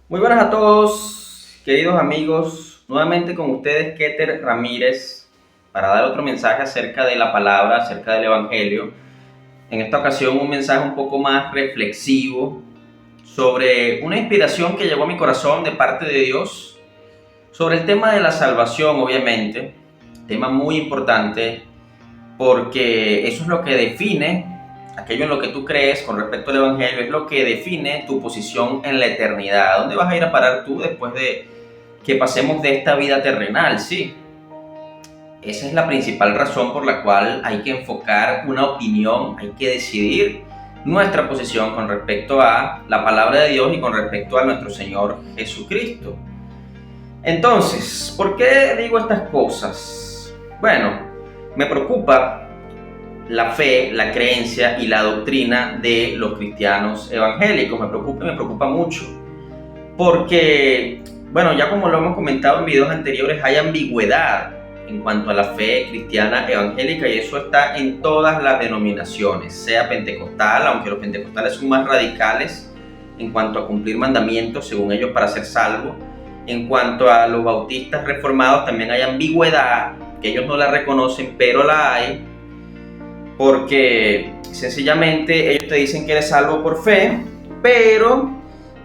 Muy buenas a todos, queridos amigos. Nuevamente con ustedes, Keter Ramírez, para dar otro mensaje acerca de la palabra, acerca del Evangelio. En esta ocasión, un mensaje un poco más reflexivo sobre una inspiración que llegó a mi corazón de parte de Dios, sobre el tema de la salvación, obviamente. Tema muy importante porque eso es lo que define aquello en lo que tú crees con respecto al Evangelio, es lo que define tu posición en la eternidad. ¿A dónde vas a ir a parar tú después de que pasemos de esta vida terrenal? Sí, esa es la principal razón por la cual hay que enfocar una opinión, hay que decidir nuestra posición con respecto a la palabra de Dios y con respecto a nuestro Señor Jesucristo. Entonces, ¿por qué digo estas cosas? Bueno, me preocupa la fe, la creencia y la doctrina de los cristianos evangélicos. Me preocupa mucho. Porque, bueno, ya como lo hemos comentado en videos anteriores, hay ambigüedad en cuanto a la fe cristiana evangélica y eso está en todas las denominaciones, sea pentecostal, aunque los pentecostales son más radicales en cuanto a cumplir mandamientos, según ellos, para ser salvo. En cuanto a los bautistas reformados, también hay ambigüedad, que ellos no la reconocen, pero la hay, porque sencillamente ellos te dicen que eres salvo por fe, pero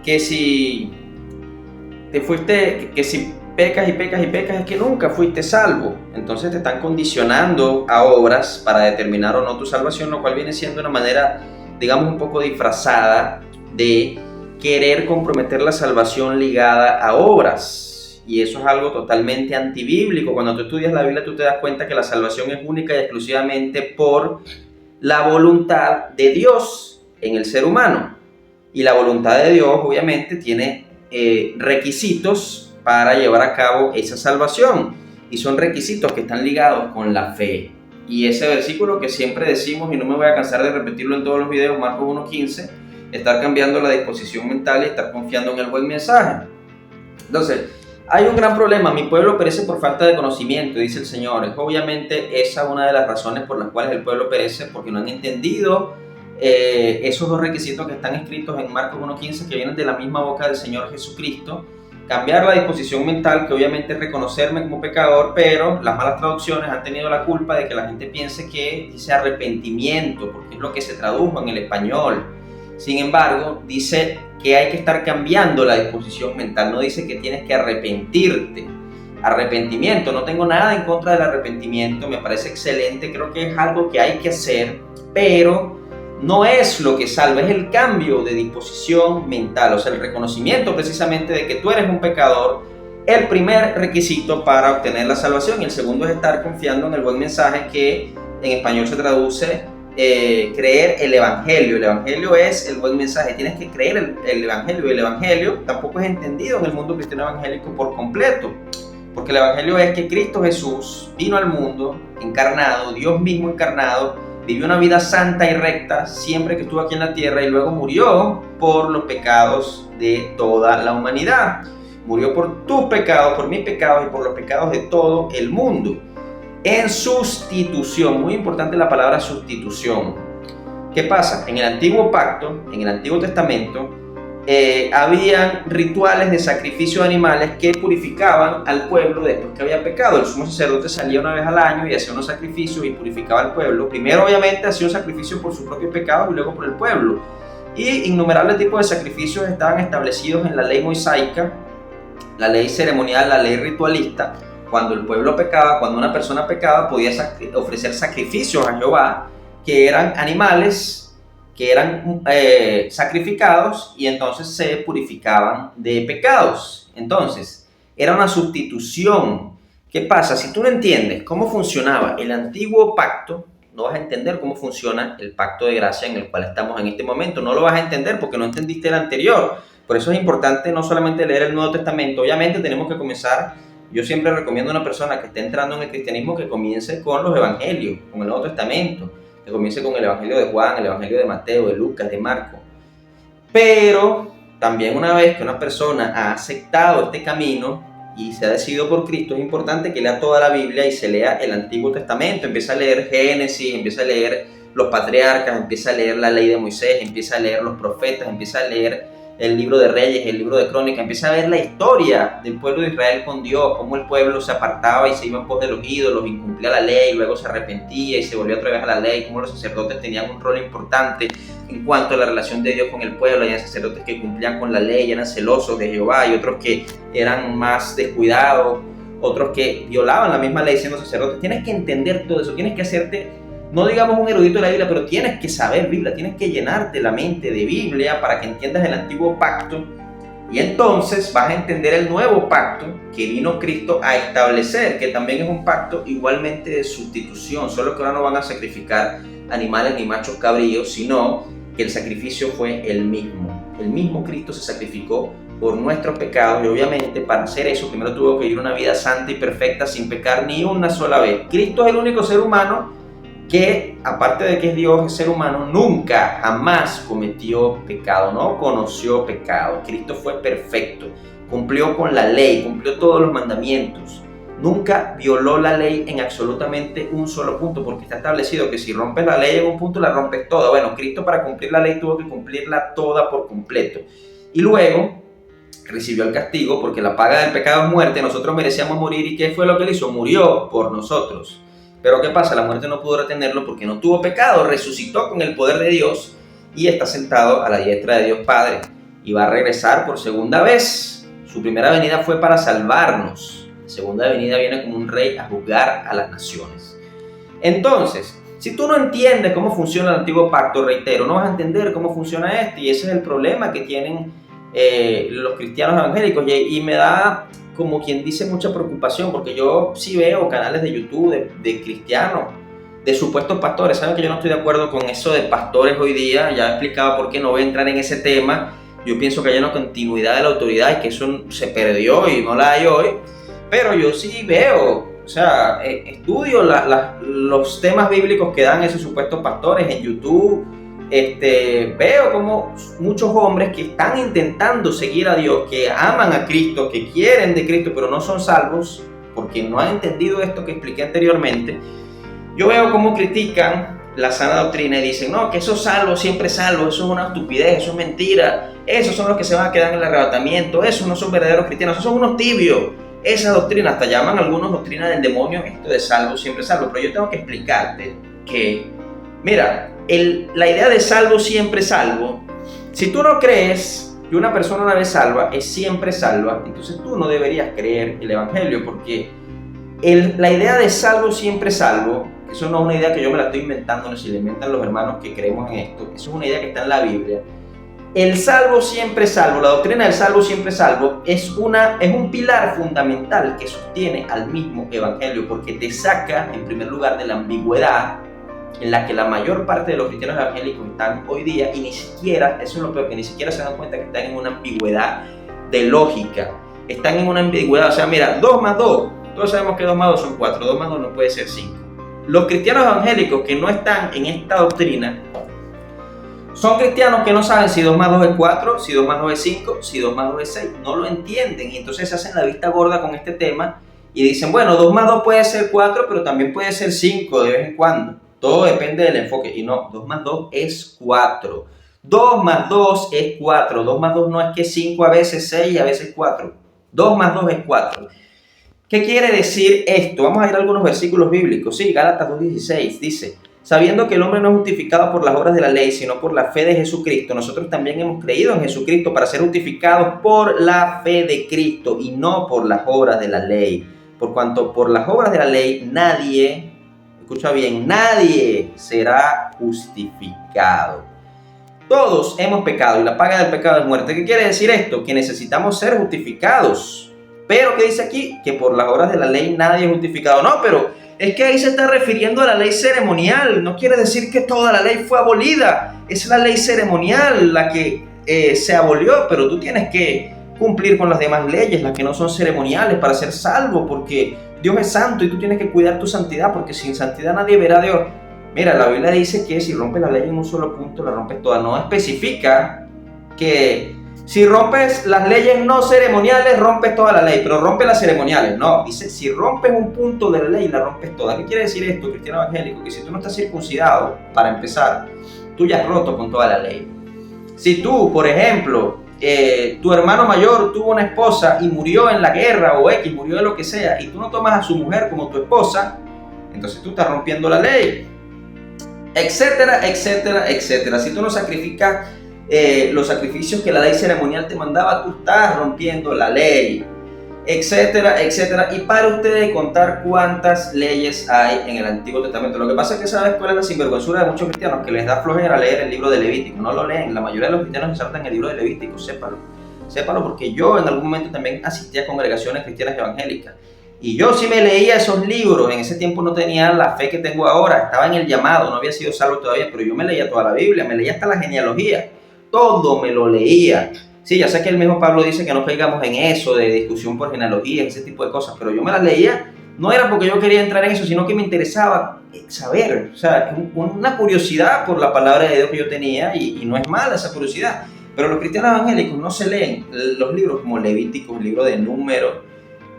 que si te fuiste, que si pecas y pecas y pecas es que nunca fuiste salvo. Entonces te están condicionando a obras para determinar o no tu salvación, lo cual viene siendo una manera, digamos, un poco disfrazada de querer comprometer la salvación ligada a obras. Y eso es algo totalmente antibíblico. Cuando tú estudias la Biblia, tú te das cuenta que la salvación es única y exclusivamente por la voluntad de Dios en el ser humano. Y la voluntad de Dios, obviamente, tiene requisitos para llevar a cabo esa salvación. Y son requisitos que están ligados con la fe. Y ese versículo que siempre decimos, y no me voy a cansar de repetirlo en todos los videos, Marcos 1:15, estar cambiando la disposición mental y estar confiando en el buen mensaje. Entonces, hay un gran problema. Mi pueblo perece por falta de conocimiento, dice el Señor. Es obviamente esa una de las razones por las cuales el pueblo perece, porque no han entendido esos dos requisitos que están escritos en Marcos 1:15, que vienen de la misma boca del Señor Jesucristo. Cambiar la disposición mental, que obviamente es reconocerme como pecador, pero las malas traducciones han tenido la culpa de que la gente piense que dice arrepentimiento, porque es lo que se tradujo en el español. Sin embargo, dice que hay que estar cambiando la disposición mental, no dice que tienes que arrepentirte. Arrepentimiento, no tengo nada en contra del arrepentimiento, me parece excelente, creo que es algo que hay que hacer, pero no es lo que salva, es el cambio de disposición mental, o sea, el reconocimiento precisamente de que tú eres un pecador, el primer requisito para obtener la salvación, y el segundo es estar confiando en el buen mensaje, que en español se traduce creer el Evangelio. El Evangelio es el buen mensaje, tienes que creer el Evangelio, y el Evangelio tampoco es entendido en el mundo cristiano evangélico por completo, porque el Evangelio es que Cristo Jesús vino al mundo encarnado, Dios mismo encarnado, vivió una vida santa y recta siempre que estuvo aquí en la tierra y luego murió por los pecados de toda la humanidad. Murió por tus pecados, por mis pecados y por los pecados de todo el mundo. En sustitución, muy importante la palabra sustitución. ¿Qué pasa? En el antiguo pacto, en el Antiguo Testamento, habían rituales de sacrificio de animales que purificaban al pueblo después que había pecado. El sumo sacerdote salía una vez al año y hacía unos sacrificios y purificaba al pueblo. Primero, obviamente, hacía un sacrificio por sus propios pecados y luego por el pueblo. Y innumerables tipos de sacrificios estaban establecidos en la ley mosaica, la ley ceremonial, la ley ritualista. Cuando el pueblo pecaba, cuando una persona pecaba, podía ofrecer sacrificios a Jehová, que eran animales que eran sacrificados y entonces se purificaban de pecados. Entonces, era una sustitución. ¿Qué pasa? Si tú no entiendes cómo funcionaba el antiguo pacto, no vas a entender cómo funciona el pacto de gracia en el cual estamos en este momento. No lo vas a entender porque no entendiste el anterior. Por eso es importante no solamente leer el Nuevo Testamento. Obviamente tenemos que comenzar. Yo siempre recomiendo a una persona que esté entrando en el cristianismo que comience con los evangelios, con el Nuevo Testamento, que comience con el Evangelio de Juan, el Evangelio de Mateo, de Lucas, de Marco. Pero también una vez que una persona ha aceptado este camino y se ha decidido por Cristo, es importante que lea toda la Biblia y se lea el Antiguo Testamento, empieza a leer Génesis, empieza a leer los patriarcas, empieza a leer la ley de Moisés, empieza a leer los profetas, empieza a leer el libro de Reyes, el libro de Crónicas, empieza a ver la historia del pueblo de Israel con Dios, cómo el pueblo se apartaba y se iba en pos de los ídolos, incumplía la ley, luego se arrepentía y se volvió otra vez a la ley, cómo los sacerdotes tenían un rol importante en cuanto a la relación de Dios con el pueblo. Había sacerdotes que cumplían con la ley, eran celosos de Jehová, y otros que eran más descuidados, otros que violaban la misma ley siendo sacerdotes. Tienes que entender todo eso, tienes que hacerte, no digamos un erudito de la Biblia, pero tienes que saber Biblia, tienes que llenarte la mente de Biblia para que entiendas el antiguo pacto, y entonces vas a entender el nuevo pacto que vino Cristo a establecer, que también es un pacto igualmente de sustitución, solo que ahora no van a sacrificar animales ni machos cabríos, sino que el sacrificio fue el mismo. El mismo Cristo se sacrificó por nuestros pecados, y obviamente para hacer eso primero tuvo que vivir una vida santa y perfecta sin pecar ni una sola vez. Cristo es el único ser humano que, aparte de que es Dios, es ser humano, nunca, jamás cometió pecado, no conoció pecado. Cristo fue perfecto, cumplió con la ley, cumplió todos los mandamientos, nunca violó la ley en absolutamente un solo punto, porque está establecido que si rompes la ley en un punto, la rompes toda. Bueno, Cristo para cumplir la ley tuvo que cumplirla toda por completo, y luego recibió el castigo, porque la paga del pecado es muerte. Nosotros merecíamos morir, ¿y qué fue lo que él hizo? Murió por nosotros. Pero ¿qué pasa? La muerte no pudo retenerlo porque no tuvo pecado, resucitó con el poder de Dios y está sentado a la diestra de Dios Padre, y va a regresar por segunda vez. Su primera venida fue para salvarnos, la segunda venida viene como un rey a juzgar a las naciones. Entonces, si tú no entiendes cómo funciona el antiguo pacto, reitero, no vas a entender cómo funciona este, y ese es el problema que tienen los cristianos evangélicos, y me da, como quien dice, mucha preocupación, porque yo sí veo canales de YouTube de cristianos, de supuestos pastores. Saben que yo no estoy de acuerdo con eso de pastores hoy día, ya he explicado por qué, no voy a entrar en ese tema. Yo pienso que hay una continuidad de la autoridad y que eso se perdió y no la hay hoy, pero yo sí veo, o sea, estudio los temas bíblicos que dan esos supuestos pastores en YouTube. Veo como muchos hombres que están intentando seguir a Dios, que aman a Cristo, que quieren de Cristo, pero no son salvos porque no han entendido esto que expliqué anteriormente. Yo veo cómo critican la sana doctrina y dicen, no, que esos salvos, siempre salvos, eso es una estupidez, eso es mentira, esos son los que se van a quedar en el arrebatamiento, esos no son verdaderos cristianos, esos son unos tibios. Esa doctrina, hasta llaman algunos doctrina del demonio, esto de salvo, siempre salvo. Pero yo tengo que explicarte que, mira, la idea de salvo, siempre salvo, si tú no crees que una persona una vez salva es siempre salva, entonces tú no deberías creer el evangelio, porque la idea de salvo, siempre salvo, eso no es una idea que yo me la estoy inventando, no, si la inventan los hermanos que creemos en esto, eso es una idea que está en la Biblia. El salvo, siempre salvo, la doctrina del salvo, siempre salvo, es un pilar fundamental que sostiene al mismo evangelio, porque te saca, en primer lugar, de la ambigüedad en la que la mayor parte de los cristianos evangélicos están hoy día, y ni siquiera, eso es lo peor, que ni siquiera se dan cuenta que están en una ambigüedad de lógica. Están en una ambigüedad, o sea, mira, 2 más 2, todos sabemos que 2 más 2 son 4, 2 más 2 no puede ser 5. Los cristianos evangélicos que no están en esta doctrina son cristianos que no saben si 2 más 2 es 4, si 2 más 2 es 5, si 2 más 2 es 6, no lo entienden, y entonces se hacen la vista gorda con este tema y dicen, bueno, 2 más 2 puede ser 4, pero también puede ser 5 de vez en cuando. Todo depende del enfoque. Y no, 2 más 2 es 4. 2 más 2 es 4. 2 más 2 no es que 5 a veces 6 y a veces 4. 2 más 2 es 4. ¿Qué quiere decir esto? Vamos a ir a algunos versículos bíblicos. Sí, Gálatas 2:16 dice, sabiendo que el hombre no es justificado por las obras de la ley, sino por la fe de Jesucristo, nosotros también hemos creído en Jesucristo para ser justificados por la fe de Cristo y no por las obras de la ley. Por cuanto por las obras de la ley nadie, escucha bien, nadie será justificado. Todos hemos pecado y la paga del pecado es muerte. ¿Qué quiere decir esto? Que necesitamos ser justificados. Pero ¿qué dice aquí? Que por las obras de la ley nadie es justificado. No, pero es que ahí se está refiriendo a la ley ceremonial. No quiere decir que toda la ley fue abolida. Es la ley ceremonial la que se abolió, pero tú tienes que cumplir con las demás leyes, las que no son ceremoniales, para ser salvo, porque Dios es santo y tú tienes que cuidar tu santidad, porque sin santidad nadie verá a Dios. Mira, la Biblia dice que si rompes la ley en un solo punto, la rompes toda. No especifica que si rompes las leyes no ceremoniales, rompes toda la ley, pero rompe las ceremoniales. No, dice si rompes un punto de la ley, la rompes toda. ¿Qué quiere decir esto, cristiano evangélico? Que si tú no estás circuncidado, para empezar, tú ya has roto con toda la ley. Si tú, por ejemplo, tu hermano mayor tuvo una esposa y murió en la guerra o X, murió de lo que sea, y tú no tomas a su mujer como tu esposa, entonces tú estás rompiendo la ley, etcétera, etcétera, etcétera. Si tú no sacrificas los sacrificios que la ley ceremonial te mandaba, tú estás rompiendo la ley, etcétera, etcétera. Y para ustedes contar cuántas leyes hay en el Antiguo Testamento. Lo que pasa es que sabes cuál es la sinvergüenzura de muchos cristianos, que les da flojera leer el libro de Levítico, no lo leen. La mayoría de los cristianos se saltan el libro de Levítico, sépalo, porque yo en algún momento también asistí a congregaciones cristianas evangélicas. Y yo sí me leía esos libros. En ese tiempo no tenía la fe que tengo ahora, estaba en el llamado, no había sido salvo todavía, pero yo me leía toda la Biblia, me leía hasta la genealogía, todo me lo leía. Sí, ya sé que el mismo Pablo dice que no caigamos en eso de discusión por genealogía, ese tipo de cosas, pero yo me las leía, no era porque yo quería entrar en eso, sino que me interesaba saber, o sea, una curiosidad por la palabra de Dios que yo tenía, y no es mala esa curiosidad. Pero los cristianos evangélicos no se leen los libros como Levítico, el libro de Números.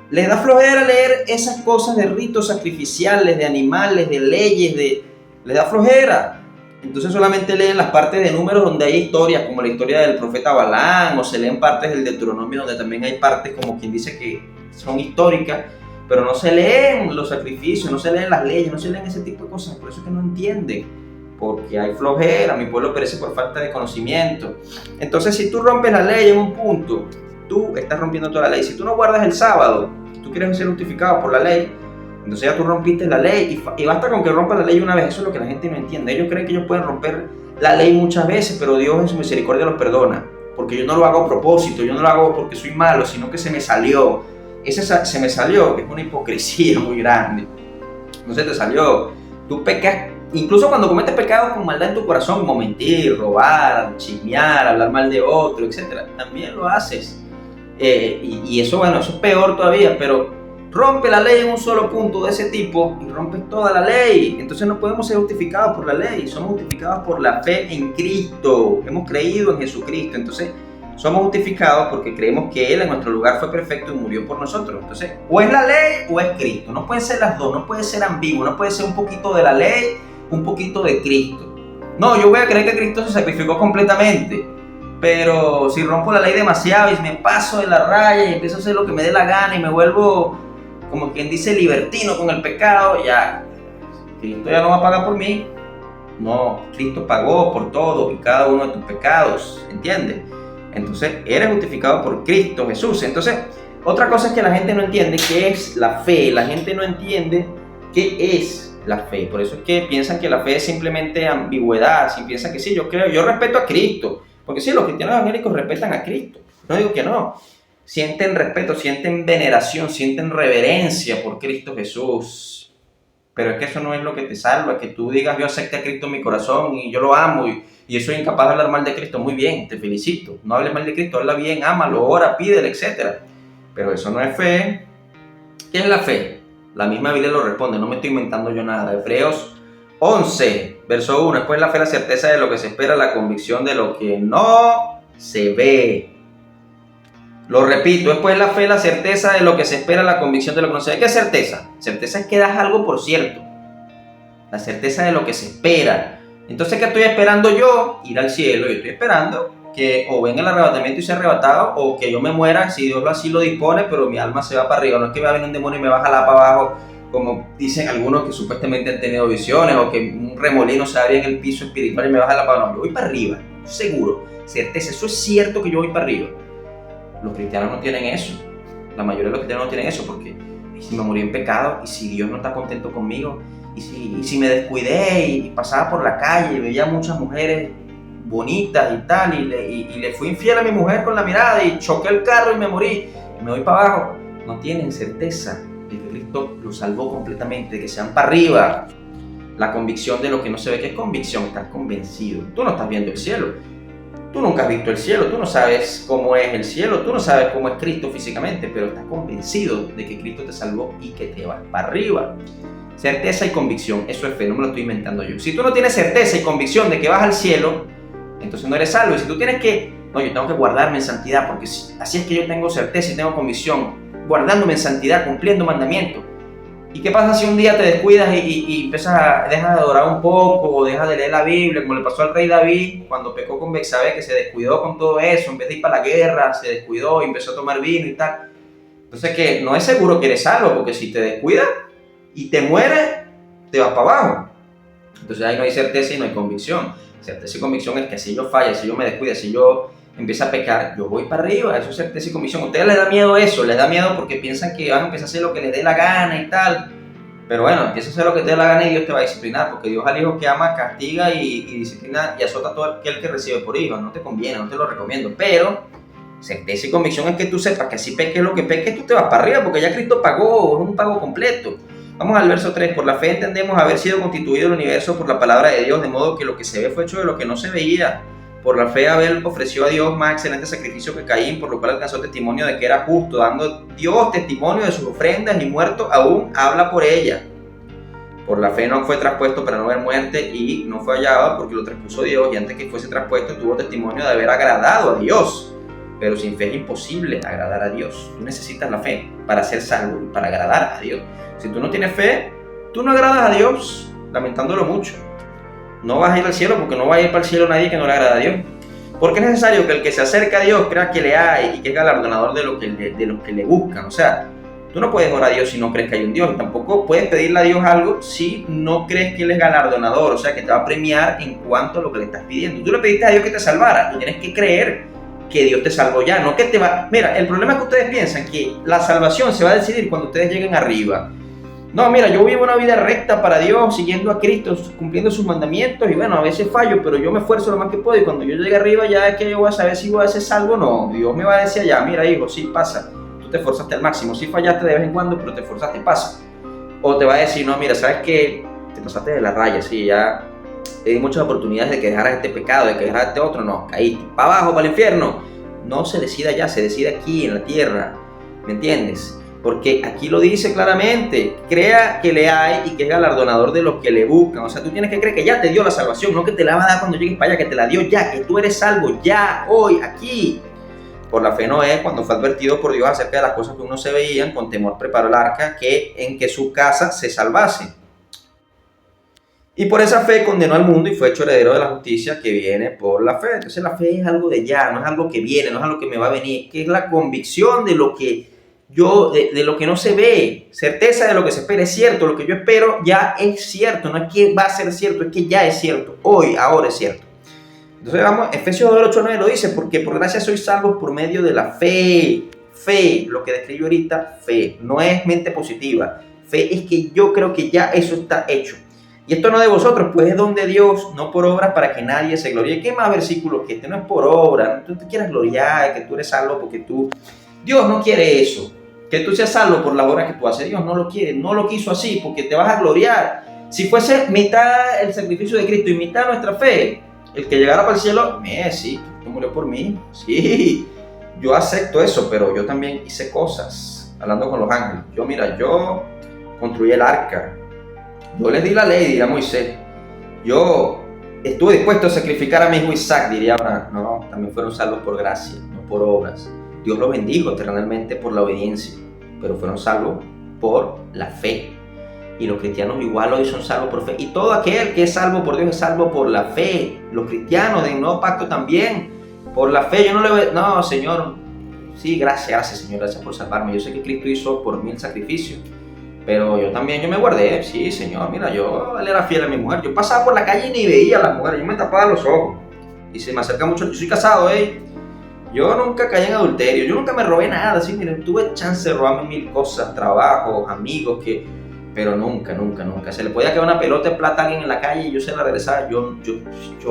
Les da flojera leer esas cosas de ritos sacrificiales, de animales, de leyes, les da flojera. Entonces solamente leen las partes de Números donde hay historias, como la historia del profeta Balaam, o se leen partes del Deuteronomio donde también hay partes como quien dice que son históricas, pero no se leen los sacrificios, no se leen las leyes, no se leen ese tipo de cosas. Por eso es que no entienden, porque hay flojera, mi pueblo perece por falta de conocimiento. Entonces si tú rompes la ley en un punto, tú estás rompiendo toda la ley. Si tú no guardas el sábado, tú quieres ser justificado por la ley, entonces ya tú rompiste la ley, y basta con que rompas la ley una vez. Eso es lo que la gente no entiende. Ellos creen que ellos pueden romper la ley muchas veces, pero Dios en su misericordia los perdona, porque yo no lo hago a propósito, yo no lo hago porque soy malo, sino que se me salió. Se me salió, que es una hipocresía muy grande. No se te salió. Tú pecas, incluso cuando cometes pecados con maldad en tu corazón, como mentir, robar, chismear, hablar mal de otro, etc., también lo haces. Y eso, bueno, eso es peor todavía, pero rompe la ley en un solo punto de ese tipo y rompes toda la ley. Entonces no podemos ser justificados por la ley, somos justificados por la fe en Cristo. Hemos creído en Jesucristo, entonces somos justificados porque creemos que Él en nuestro lugar fue perfecto y murió por nosotros. Entonces, o es la ley o es Cristo. No pueden ser las dos, no puede ser ambiguo, no puede ser un poquito de la ley, un poquito de Cristo. No, yo voy a creer que Cristo se sacrificó completamente, pero si rompo la ley demasiado y me paso de la raya y empiezo a hacer lo que me dé la gana y me vuelvo, como quien dice, libertino con el pecado, ya Cristo ya no va a pagar por mí. No, Cristo pagó por todo y cada uno de tus pecados, ¿entiendes? Entonces eres justificado por Cristo Jesús. Entonces, otra cosa es que la gente no entiende qué es la fe. La gente no entiende qué es la fe. Por eso es que piensan que la fe es simplemente ambigüedad. Si piensan que sí, yo creo, yo respeto a Cristo, porque sí, los cristianos evangélicos respetan a Cristo. No digo que no. Sienten respeto, sienten veneración, sienten reverencia por Cristo Jesús. Pero es que eso no es lo que te salva, que tú digas yo acepté a Cristo en mi corazón y yo lo amo y yo soy incapaz de hablar mal de Cristo. Muy bien, te felicito. No hables mal de Cristo, habla bien, ámalo, ora, pídele, etc. Pero eso no es fe. ¿Qué es la fe? La misma Biblia lo responde, no me estoy inventando yo nada. Hebreos 11, verso 1. Después la fe, la certeza de lo que se espera, la convicción de lo que no se ve. Lo repito, después la fe, la certeza de lo que se espera, la convicción de lo que no se ve. ¿Qué es certeza? Certeza es que das algo por cierto. La certeza de lo que se espera. Entonces, ¿qué estoy esperando yo? Ir al cielo. Yo estoy esperando que o venga el arrebatamiento y sea arrebatado, o que yo me muera si Dios así lo dispone, pero mi alma se va para arriba. No es que va a venir un demonio y me va a jalar para abajo, como dicen algunos que supuestamente han tenido visiones, o que un remolino se abre en el piso espiritual y me va a jalar para abajo. No, yo voy para arriba, seguro, certeza. Eso es cierto, que yo voy para arriba. Los cristianos no tienen eso. La mayoría de los cristianos no tienen eso, porque si me morí en pecado, y si Dios no está contento conmigo, y si me descuidé y pasaba por la calle y veía muchas mujeres bonitas y tal, y le fui infiel a mi mujer con la mirada y choqué el carro y me morí y me voy para abajo, no tienen certeza de que Cristo los salvó completamente, de que se van para arriba. La convicción de lo que no se ve. ¿Qué es convicción? Estás convencido. Tú no estás viendo el cielo. Tú nunca has visto el cielo, tú no sabes cómo es el cielo, tú no sabes cómo es Cristo físicamente, pero estás convencido de que Cristo te salvó y que te vas para arriba. Certeza y convicción, eso es fe, no me lo estoy inventando yo. Si tú no tienes certeza y convicción de que vas al cielo, entonces no eres salvo. Y si tú tienes que, no, yo tengo que guardarme en santidad, porque así es que yo tengo certeza y tengo convicción, guardándome en santidad, cumpliendo mandamientos. ¿Y qué pasa si un día te descuidas y dejas de adorar un poco, o dejas de leer la Biblia, como le pasó al rey David cuando pecó con Betsabé, que se descuidó con todo eso, en vez de ir para la guerra, se descuidó y empezó a tomar vino y tal? Entonces, que no es seguro que eres salvo, porque si te descuidas y te mueres, te vas para abajo. Entonces ahí no hay certeza y no hay convicción. Certeza y convicción es que si yo fallo, si yo me descuido, si yo empiezo a pecar, yo voy para arriba. Eso es certeza y convicción. A ustedes les da miedo eso, les da miedo porque piensan que van a empezar a hacer lo que les dé la gana y tal. Pero bueno, empieza a hacer lo que te dé la gana y Dios te va a disciplinar, porque Dios al hijo que ama castiga y disciplina y azota a todo aquel que recibe por hijo. No te conviene, no te lo recomiendo. Pero certeza y convicción es que tú sepas que si peques lo que peques, tú te vas para arriba, porque ya Cristo pagó, es un pago completo. Vamos al verso 3. Por la fe entendemos haber sido constituido el universo por la palabra de Dios, de modo que lo que se ve fue hecho de lo que no se veía. Por la fe Abel ofreció a Dios más excelente sacrificio que Caín, por lo cual alcanzó testimonio de que era justo, dando Dios testimonio de sus ofrendas, y muerto aún habla por ella. Por la fe no fue traspuesto para no ver muerte, y no fue hallado porque lo traspuso Dios, y antes que fuese traspuesto tuvo testimonio de haber agradado a Dios. Pero sin fe es imposible agradar a Dios. Tú necesitas la fe para ser salvo y para agradar a Dios. Si tú no tienes fe, tú no agradas a Dios, lamentándolo mucho. No vas a ir al cielo, porque no va a ir para el cielo nadie que no le agrada a Dios. Porque es necesario que el que se acerca a Dios crea que le hay y que es galardonador de los que le buscan. O sea, tú no puedes orar a Dios si no crees que hay un Dios. Tampoco puedes pedirle a Dios algo si no crees que Él es galardonador, o sea, que te va a premiar en cuanto a lo que le estás pidiendo. Tú le pediste a Dios que te salvara, tú tienes que creer que Dios te salvó ya, no que te va... Mira, el problema es que ustedes piensan que la salvación se va a decidir cuando ustedes lleguen arriba. No, mira, yo vivo una vida recta para Dios, siguiendo a Cristo, cumpliendo sus mandamientos, y bueno, a veces fallo, pero yo me esfuerzo lo más que puedo, y cuando yo llegue arriba ya es que yo voy a saber si voy a ser salvo o no. Dios me va a decir allá, mira hijo, sí pasa, tú te esforzaste al máximo, sí fallaste de vez en cuando, pero te esforzaste, pasa. O te va a decir, no, mira, ¿sabes qué? Te pasaste de la raya, sí, ya te di muchas oportunidades de que dejaras este pecado, de que dejaras este otro, no, caíste para abajo, para el infierno. No se decide allá, se decide aquí en la tierra, ¿me entiendes? Porque aquí lo dice claramente, crea que le hay y que es galardonador de los que le buscan. O sea, tú tienes que creer que ya te dio la salvación, no que te la va a dar cuando llegues para allá, que te la dio ya, que tú eres salvo ya, hoy, aquí. Por la fe Noé, cuando fue advertido por Dios acerca de las cosas que no se veían, con temor preparó el arca en que su casa se salvase. Y por esa fe condenó al mundo y fue hecho heredero de la justicia que viene por la fe. Entonces la fe es algo de ya, no es algo que viene, no es algo que me va a venir, que es la convicción de lo que de lo que no se ve, certeza de lo que se espera. Es cierto, lo que yo espero ya es cierto, no es que va a ser cierto, es que ya es cierto, hoy, ahora es cierto. Entonces vamos, Efesios 2:8-9 lo dice, porque por gracia sois salvos por medio de la fe. Fe, lo que describo ahorita, fe, no es mente positiva. Fe es que yo creo que ya eso está hecho. Y esto no de vosotros, pues es don de Dios, no por obras para que nadie se gloríe. ¿Qué más versículo que este? No es por obra, tú te quieras gloriar, que tú eres salvo porque tú... Dios no quiere eso, que tú seas salvo por la obra que tú haces. Dios no lo quiere, no lo quiso así, porque te vas a gloriar. Si fuese mitad el sacrificio de Cristo y mitad nuestra fe, el que llegara para el cielo, sí, Cristo murió por mí, sí, yo acepto eso, pero yo también hice cosas, hablando con los ángeles. Yo construí el arca, yo les di la ley, diría Moisés. Yo estuve dispuesto a sacrificar a mi hijo Isaac, diría Abraham. No, también fueron salvos por gracia, no por obras. Dios los bendijo terrenalmente por la obediencia, pero fueron salvos por la fe. Y los cristianos igual hoy son salvos por fe. Y todo aquel que es salvo por Dios es salvo por la fe. Los cristianos del nuevo pacto también, por la fe. Yo no le voy, no, Señor, sí, gracias, Señor, gracias por salvarme. Yo sé que Cristo hizo por mí el sacrificio, pero yo me guardé. Sí, Señor, mira, él era fiel a mi mujer. Yo pasaba por la calle y ni veía a las mujeres, yo me tapaba los ojos. Y se me acerca mucho, yo soy casado, yo nunca caí en adulterio, yo nunca me robé nada, sí, miren, tuve chance de robarme mil cosas, trabajos, amigos, pero nunca. Se le podía quedar una pelota de plata a alguien en la calle y yo se la regresaba. Yo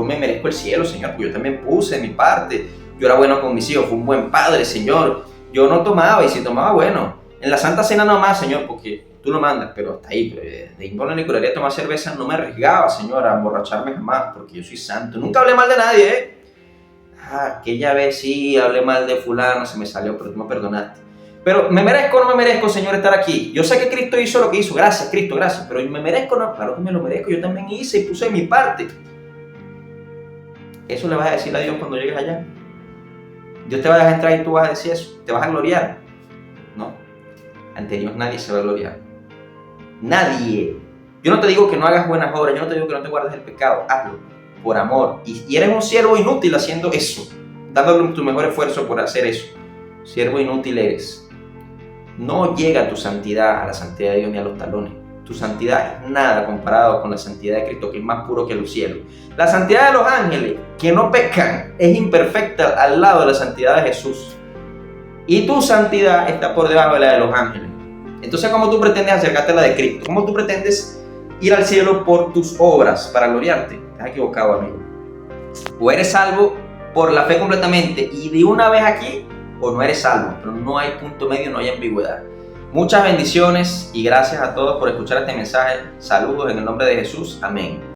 me merezco el cielo, Señor, porque yo también puse mi parte. Yo era bueno con mis hijos, fui un buen padre, Señor. Yo no tomaba, y si tomaba, bueno. En la Santa Cena no más, Señor, porque tú lo mandas, pero hasta ahí. Pero de índole nicolaría tomar cerveza no me arriesgaba, Señor, a emborracharme jamás, porque yo soy santo. Nunca hablé mal de nadie, aquella vez sí hablé mal de fulano, se me salió, pero tú me perdonaste. Pero ¿me merezco o no me merezco, Señor, estar aquí? Yo sé que Cristo hizo lo que hizo, gracias, Cristo, gracias. Pero ¿me merezco o no? Claro que me lo merezco, yo también hice y puse mi parte. Eso le vas a decir a Dios cuando llegues allá. Dios te va a dejar entrar y tú vas a decir eso, te vas a gloriar. No, ante Dios nadie se va a gloriar. Nadie. Yo no te digo que no hagas buenas obras, yo no te digo que no te guardes el pecado, hazlo por amor. Y eres un siervo inútil haciendo eso, dándole tu mejor esfuerzo por hacer eso. Siervo inútil eres. No llega tu santidad a la santidad de Dios ni a los talones. Tu santidad es nada comparado con la santidad de Cristo, que es más puro que los cielos. La santidad de los ángeles, que no pecan, es imperfecta al lado de la santidad de Jesús. Y tu santidad está por debajo de la de los ángeles. Entonces, ¿cómo tú pretendes acercarte a la de Cristo? ¿Cómo tú pretendes ir al cielo por tus obras para gloriarte? Estás equivocado, amigo. O eres salvo por la fe completamente y de una vez aquí, o no eres salvo. Pero no hay punto medio, no hay ambigüedad. Muchas bendiciones y gracias a todos por escuchar este mensaje. Saludos en el nombre de Jesús. Amén.